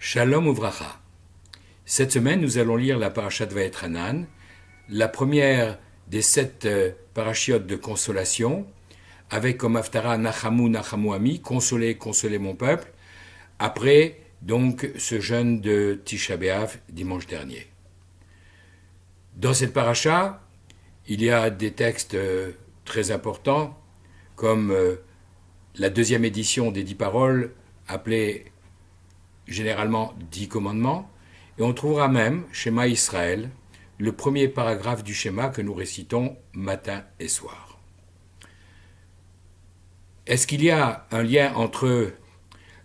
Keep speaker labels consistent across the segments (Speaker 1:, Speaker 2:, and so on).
Speaker 1: Shalom Uvracha. Cette semaine, nous allons lire la parashat Vayetranan, la première des 7 parachiotes de consolation, avec comme haftara Nachamu Nachamu Ami, consolez, consolez mon peuple, après donc ce jeûne de Tisha B'Av dimanche dernier. Dans cette paracha, il y a des textes très importants, comme la deuxième édition des 10 paroles, appelée généralement 10 commandements, et on trouvera même, Shema Israël, le premier paragraphe du schéma que nous récitons matin et soir. Est-ce qu'il y a un lien entre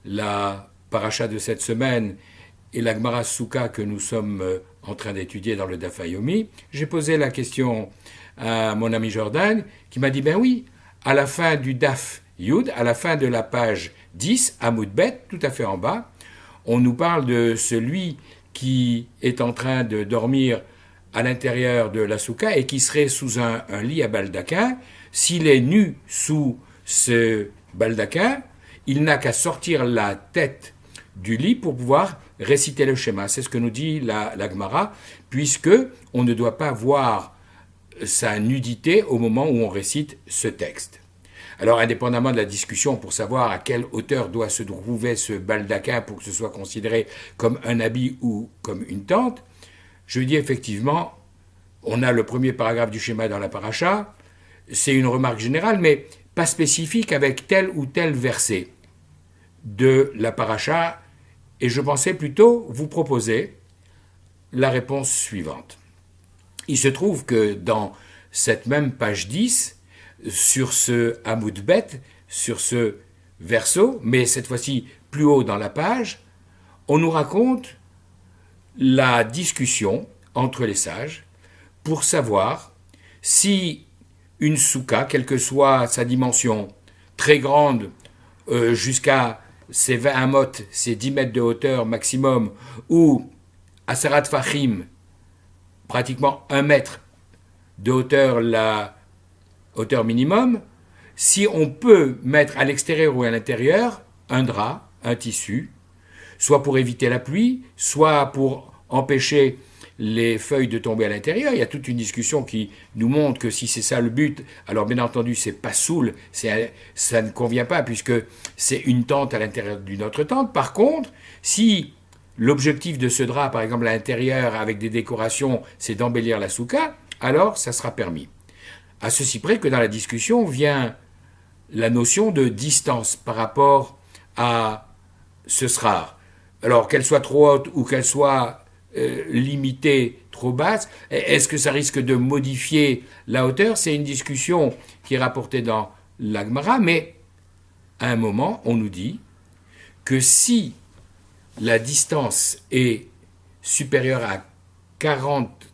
Speaker 1: la paracha de cette semaine et la Gemara Souka que nous sommes en train d'étudier dans le Daf Yomi? J'ai posé la question à mon ami Jordan, qui m'a dit, ben oui, à la fin du Daf Yud, à la fin de la page 10, Amoud Bet, tout à fait en bas, on nous parle de celui qui est en train de dormir à l'intérieur de la souka et qui serait sous un lit à baldaquin. S'il est nu sous ce baldaquin, il n'a qu'à sortir la tête du lit pour pouvoir réciter le schéma. C'est ce que nous dit la Gemara, puisque on ne doit pas voir sa nudité au moment où on récite ce texte. Alors, indépendamment de la discussion pour savoir à quelle hauteur doit se trouver ce baldaquin pour que ce soit considéré comme un habit ou comme une tente, je dis effectivement, on a le premier paragraphe du schéma dans la paracha, c'est une remarque générale, mais pas spécifique avec tel ou tel verset de la paracha, et je pensais plutôt vous proposer la réponse suivante. Il se trouve que dans cette même page 10, sur ce Amoud Bet, sur ce verso, mais cette fois-ci plus haut dans la page, on nous raconte la discussion entre les sages pour savoir si une souka, quelle que soit sa dimension, très grande, jusqu'à ses 20 amot, ses 10 mètres de hauteur maximum, ou Asarat Fachim, pratiquement 1 mètre de hauteur, la hauteur minimum, si on peut mettre à l'extérieur ou à l'intérieur un drap, un tissu, soit pour éviter la pluie, soit pour empêcher les feuilles de tomber à l'intérieur. Il y a toute une discussion qui nous montre que si c'est ça le but, alors bien entendu c'est pas soul, ça ne convient pas puisque c'est une tente à l'intérieur d'une autre tente. Par contre, si l'objectif de ce drap, par exemple à l'intérieur avec des décorations, c'est d'embellir la souka, alors ça sera permis. À ceci près que dans la discussion vient la notion de distance par rapport à ce srar. Alors qu'elle soit trop haute ou qu'elle soit limitée, trop basse, est-ce que ça risque de modifier la hauteur? C'est une discussion qui est rapportée dans la Gemara, mais à un moment, on nous dit que si la distance est supérieure à 40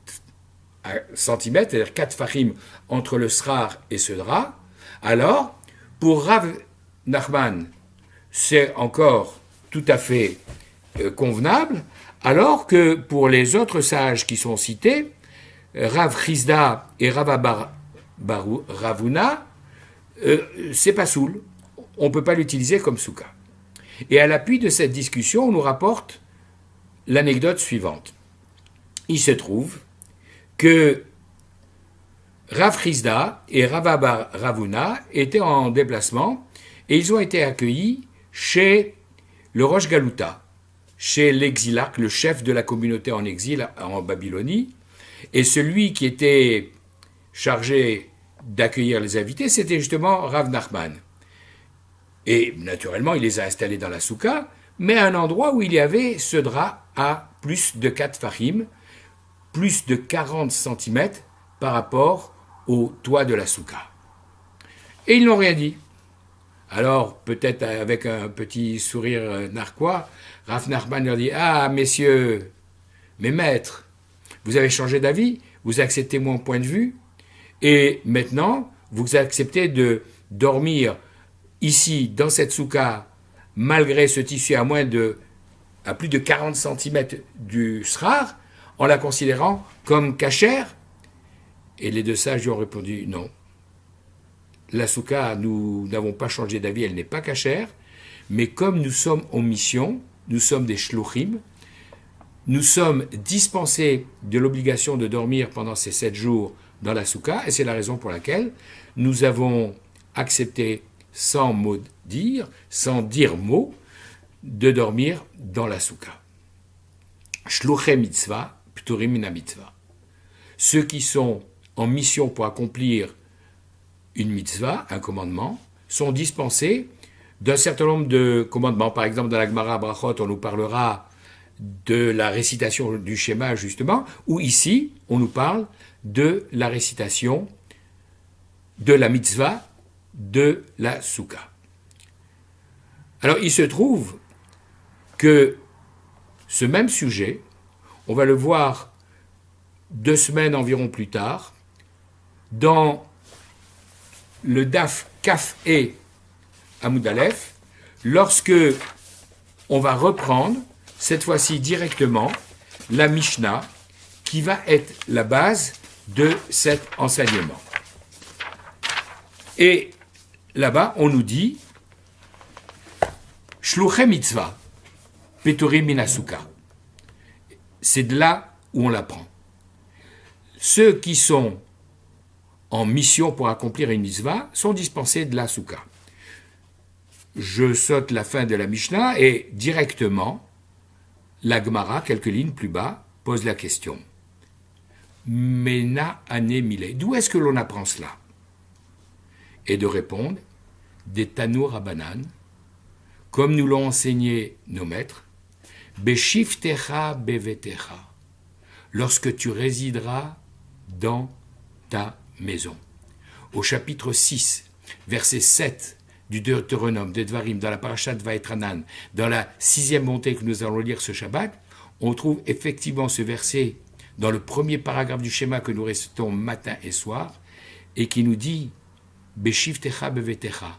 Speaker 1: cm, c'est-à-dire 4 fachim entre le srar et ce drap, alors, pour Rav Nachman, c'est encore tout à fait convenable, alors que pour les autres sages qui sont cités, Rav Chizda et Rav Ravuna, c'est pas soul, on ne peut pas l'utiliser comme souka. Et à l'appui de cette discussion, on nous rapporte l'anecdote suivante. Il se trouve que Rav Chizda et Rav Ravuna étaient en déplacement et ils ont été accueillis chez le Rosh Galuta, chez l'exilarque, le chef de la communauté en exil en Babylonie. Et celui qui était chargé d'accueillir les invités, c'était justement Rav Nachman. Et naturellement, il les a installés dans la souka, mais à un endroit où il y avait ce drap à plus de 4 fachim, plus de 40 cm par rapport au toit de la souka. Et ils n'ont rien dit. Alors, peut-être avec un petit sourire narquois, Rav Nachman leur dit « Ah, messieurs, mes maîtres, vous avez changé d'avis, vous acceptez mon point de vue, et maintenant, vous acceptez de dormir ici, dans cette souka, malgré ce tissu à plus de 40 cm du srar, en la considérant comme cachère ?» Et les deux sages lui ont répondu non. La souka, nous n'avons pas changé d'avis, elle n'est pas cachère, mais comme nous sommes en mission, nous sommes des shluchim, nous sommes dispensés de l'obligation de dormir pendant ces 7 jours dans la soukha, et c'est la raison pour laquelle nous avons accepté sans dire mot, de dormir dans la soukha. Shluchei mitzvah, pturim mina mitzvah. Ceux qui sont en mission pour accomplir une mitzvah, un commandement, sont dispensés d'un certain nombre de commandements. Par exemple, dans la Gemara Brachot, on nous parlera de la récitation du schéma, justement, ou ici, on nous parle de la récitation de la mitzvah de la soukha. Alors, il se trouve que ce même sujet, on va le voir 2 semaines environ plus tard, dans le Daf Kaf E Amoud Aleph, lorsque on va reprendre, cette fois-ci directement, la Mishnah, qui va être la base de cet enseignement. Et là-bas, on nous dit Shluchei mitzvah, peturim min hasouka. C'est de là où on l'apprend. Ceux qui sont en mission pour accomplir une mitzvah sont dispensés de la soukha. Je saute la fin de la Mishnah et directement, la Gemara, quelques lignes plus bas, pose la question. Mena ane mile. D'où est-ce que l'on apprend cela? Et de répondre, des Tanour Rabanan, comme nous l'ont enseigné nos maîtres, Beshiftecha bevetecha, lorsque tu résideras dans ta maison. Au chapitre 6, verset 7 du Deutéronome, de Dvarim, dans la parasha de Vaetranan, dans la 6e montée que nous allons lire ce Shabbat, on trouve effectivement ce verset dans le premier paragraphe du schéma que nous récitons matin et soir, et qui nous dit Beshiftecha bevetecha,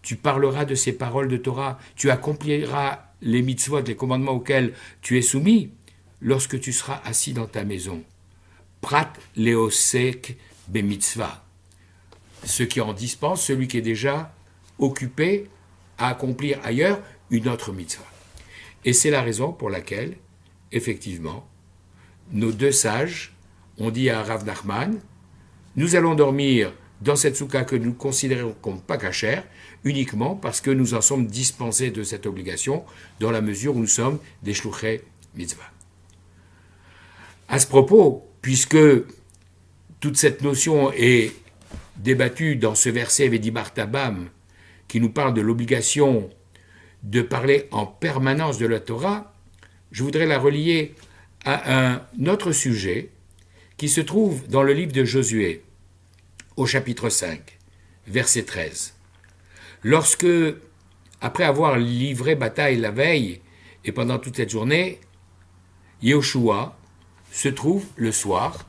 Speaker 1: tu parleras de ces paroles de Torah, tu accompliras les mitzvot, les commandements auxquels tu es soumis, lorsque tu seras assis dans ta maison. Prat leosek be mitzvah. Ce qui en dispense, celui qui est déjà occupé à accomplir ailleurs une autre mitzvah. Et c'est la raison pour laquelle, effectivement, nos 2 sages ont dit à Rav Nachman, nous allons dormir dans cette soukha que nous considérons comme pas cachère, uniquement parce que nous en sommes dispensés de cette obligation, dans la mesure où nous sommes des shluchei mitzvah. À ce propos, puisque toute cette notion est débattue dans ce verset Vedibar Tabam, qui nous parle de l'obligation de parler en permanence de la Torah, je voudrais la relier à un autre sujet qui se trouve dans le livre de Josué, au chapitre 5, verset 13. Lorsque, après avoir livré bataille la veille et pendant toute cette journée, Yehoshua se trouve le soir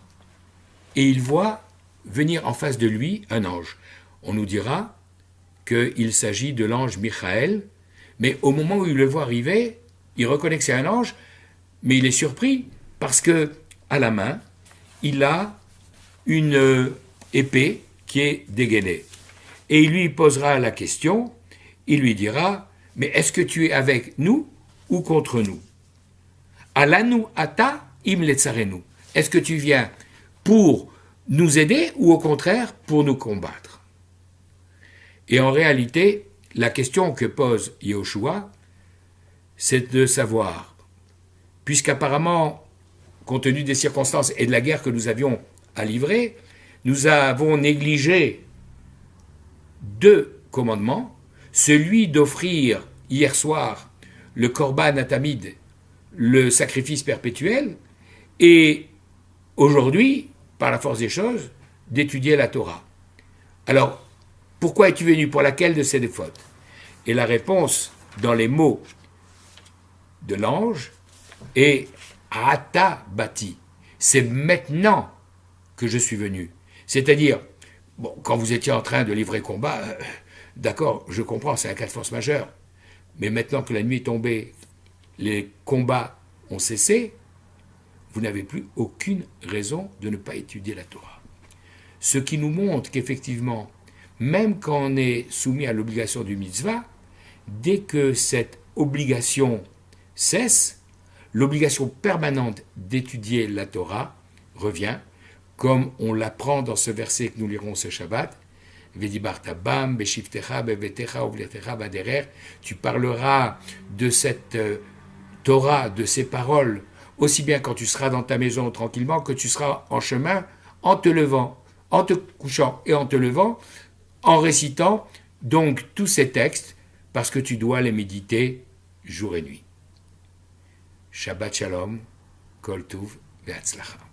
Speaker 1: et il voit venir en face de lui un ange. On nous dira qu'il s'agit de l'ange Michaël, mais au moment où il le voit arriver, il reconnaît que c'est un ange, mais il est surpris parce que à la main, il a une épée qui est dégainée. Et il lui posera la question, il lui dira, mais est-ce que tu es avec nous ou contre nous? Alanu ata im letzarenu. Est-ce que tu viens pour nous aider ou au contraire pour nous combattre? Et en réalité, la question que pose Yehoshua, c'est de savoir, puisqu'apparemment, compte tenu des circonstances et de la guerre que nous avions à livrer, nous avons négligé 2 commandements, celui d'offrir hier soir le korban atamid, le sacrifice perpétuel, et aujourd'hui, par la force des choses, d'étudier la Torah. Alors, pourquoi es-tu venu? Pour laquelle de ces 2 fautes? Et la réponse, dans les mots de l'ange, est Ata bati. C'est maintenant que je suis venu. C'est-à-dire, bon, quand vous étiez en train de livrer combat, d'accord, je comprends, c'est un cas de force majeure. Mais maintenant que la nuit est tombée, les combats ont cessé, vous n'avez plus aucune raison de ne pas étudier la Torah. Ce qui nous montre qu'effectivement, même quand on est soumis à l'obligation du mitzvah, dès que cette obligation cesse, l'obligation permanente d'étudier la Torah revient, comme on l'apprend dans ce verset que nous lirons ce Shabbat. Tu parleras de cette Torah, de ces paroles, aussi bien quand tu seras dans ta maison tranquillement que tu seras en chemin, en te levant, en te couchant et en te levant, en récitant donc tous ces textes, parce que tu dois les méditer jour et nuit. Shabbat Shalom, Kol Tuv ve'Hatzlacha.